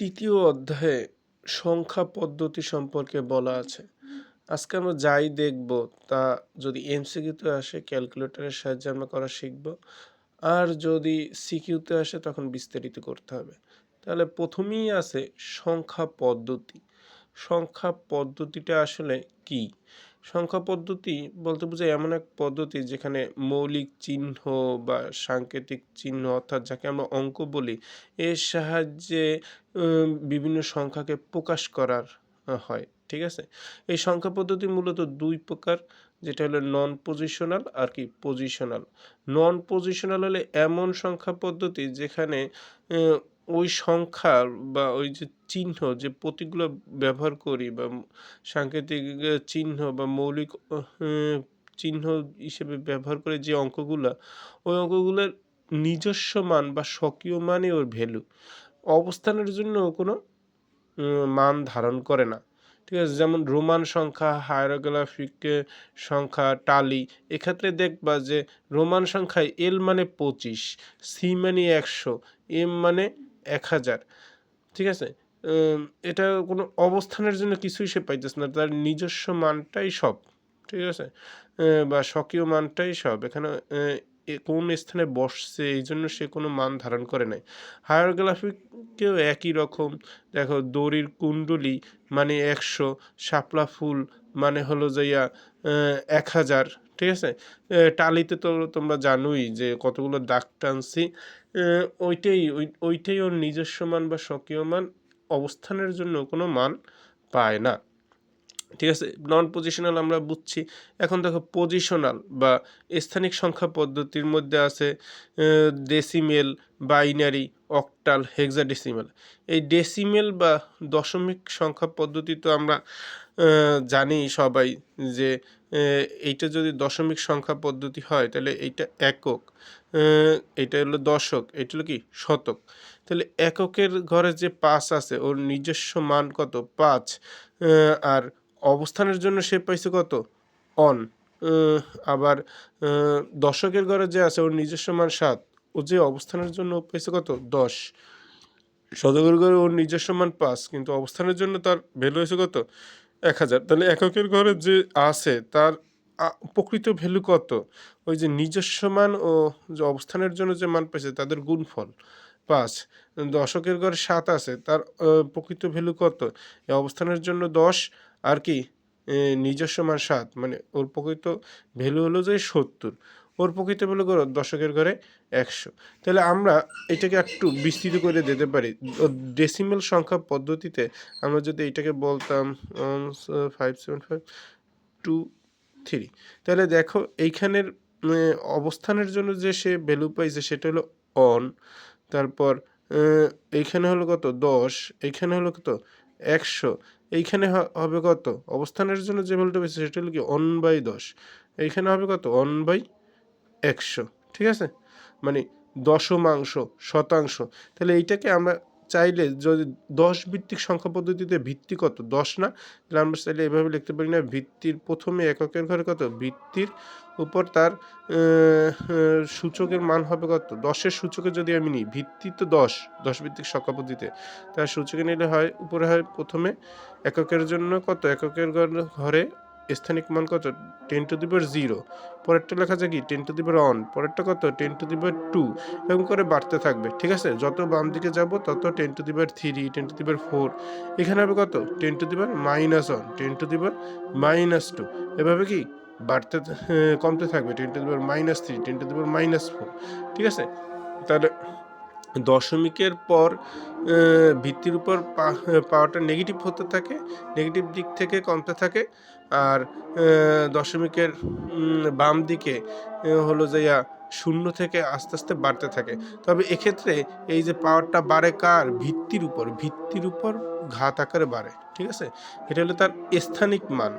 তৃতীয় অধ্যায়ে সংখ্যা পদ্ধতি সম্পর্কে বলা আছে। আজকে আমরা যাই দেখব তা যদি এমসিকিউতে আসে ক্যালকুলেটরের সাহায্যে আমরা করা শিখব, আর যদি সিকিউতে আসে তখন বিস্তারিত করতে হবে। তাহলে প্রথমেই আছে সংখ্যা পদ্ধতি। সংখ্যা পদ্ধতিটা আসলে কি? সংখ্যা পদ্ধতি বলতে বোঝায় এমন এক পদ্ধতি যেখানে মৌলিক চিহ্ন বা সাংকেতিক চিহ্ন, অর্থাৎ যাকে আমরা অঙ্ক বলি, এর সাহায্যে বিভিন্ন সংখ্যাকে প্রকাশ করার হয়। ঠিক আছে? এই সংখ্যা পদ্ধতি মূলত দুই প্রকার, যেটা হলো নন পজিশনাল আর কি পজিশনাল। নন পজিশনাল হলে এমন সংখ্যা পদ্ধতি যেখানে ওই সংখ্যার বা ওই যে চিহ্ন যে প্রতীকগুলো ব্যবহার করি বা সাংকেতিক চিহ্ন বা মৌলিক চিহ্ন হিসেবে ব্যবহার করে যে অঙ্কগুলা, ওই অঙ্কগুলোর নিজস্ব মান বা স্বকীয় মানই ওর ভ্যালু, অবস্থানের জন্য কোনো মান ধারণ করে না। ঠিক আছে? যেমন রোমান সংখ্যা, হায়ারোগ্লিফিক সংখ্যা, টালি। এক্ষেত্রে দেখবা যে রোমান সংখ্যায় এল মানে 25, সি মানে 100, এম মানে 1000। ঠিক আছে? এটা কোনো অবস্থানের জন্য কিছুই সে পাইতেছে না, তার নিজস্ব মানটাই সব। ঠিক আছে? বা স্বকীয় মানটাই সব। এখানে কোন স্থানে বসছে এই জন্য সে কোনো মান ধারণ করে নাই। হায়ারোগ্লিফিকেও একই রকম। দেখো, দড়ির কুণ্ডলী মানে 100, শাপলা ফুল মানে হলো যাইয়া 1000। ঠিক আছে? টালিতে তো তোমরা জানোই যে কতগুলো দাগ টানছি, ওইটাই ওর নিজস্ব মান বা স্বকীয় মান, অবস্থানের জন্য কোনো মান পায় না। ঠিক আছে? নন পজিশনাল আমরা বুঝছি। এখন দেখো পজিশনাল বা স্থানিক সংখ্যা পদ্ধতির মধ্যে আছে ডেসিমেল, বাইনারি, অক্টাল, হেক্সাডেসিমেল। এই ডেসিমেল বা দশমিক সংখ্যা পদ্ধতি তো আমরা জানি সবাই যে এইটা যদি দশমিক সংখ্যা পদ্ধতি হয় তাহলে এইটা একক, এটা হলো দশক, এটা হলো কি শতক। তাহলে এককের ঘরে যে 5 আছে ওর নিজস্ব মান কত? 5। আর অবস্থানের জন্য সে পাইছে কত? অন। আবার দশকের ঘরে যে আছে ওর নিজস্ব মান 7, ও যে অবস্থানের জন্য পাইছে কত? 10। শতকের ঘরে ওর নিজস্ব মান 5, কিন্তু অবস্থানের জন্য তার ভ্যালু হয়েছে কত? 1000। তাহলে এককের ঘরে যে আছে তার প্রকৃত ভ্যালু কত? ওই যে নিজস্ব মান ও যে অবস্থানের জন্য যে মান পাইছে তাদের গুণফল 5। দশকের ঘরে 7 আছে, তার প্রকৃত ভ্যালু কত? এই অবস্থানের জন্য 10 আর কি নিজস্ব মান 7, মানে ওর প্রকৃত ভ্যালু হলো যে 70। ওর প্রকৃত ভ্যালু করো দশকের ঘরে 100। তাহলে আমরা এটাকে একটু বিস্তৃত করে দিতে পারি। ডেসিমেল সংখ্যা পদ্ধতিতে আমরা যদি এটাকে বলতাম 57523, তাহলে দেখো এইখানের অবস্থানের জন্য যে সে ভ্যালু পাইছে সেটা হলো অন। তারপর এইখানে হলো কত? 10, এইখানে হলো কত? 100, এইখানে হবে কত? অবস্থানের জন্য যে ভ্যালুটা পেয়েছে সেটা হলো কি 1/10, এইখানে হবে কত? 1/100। ঠিক আছে? মানে দশমাংশ, শতাংশ। তাহলে এইটাকে আমরা চাইলে যদি 10 ভিত্তিক সংখ্যা পদ্ধতিতে ভিত্তি কত? 10 না? তাহলে আমরা চাইলে এভাবে লিখতে পারি না, ভিত্তির প্রথমে এককের ঘরে কত? ভিত্তির উপর তার সূচকের মান হবে কত? 10-এর সূচকে যদি আমি নিই, ভিত্তি তো 10 ভিত্তিক সংখ্যা পদ্ধতিতে, তার সূচকে নিলে হয় উপরে হয় প্রথমে এককের জন্য কত? এককের ঘরে স্থানিক মান কত? 10⁻0। পরেরটা লেখা যায় কি 10⁻1, পরেরটা কত? 10⁻2, এরকম করে বাড়তে থাকবে। ঠিক আছে? যত বাম দিকে যাব তত 10⁻3, 10⁻4, এখানে হবে কত? 10⁻−1, 10⁻−2, এভাবে কি বাড়তে কমতে থাকবে। 10⁻−3, 10⁻−4। ঠিক আছে? তাহলে দশমিকের পর ভিত্তির উপর পাওয়ারটা নেগেটিভ হতে থাকে, নেগেটিভ দিক থেকে কমতে থাকে। আর দশমিকের বাম দিকে হলো যাইয়া শূন্য থেকে আস্তে আস্তে বাড়তে থাকে। তবে এক্ষেত্রে এই যে পাওয়ারটা বাড়ে কার? ভিত্তির উপর ঘাত আকারে বাড়ে। ঠিক আছে? এটা হলো তার স্থানিক মান।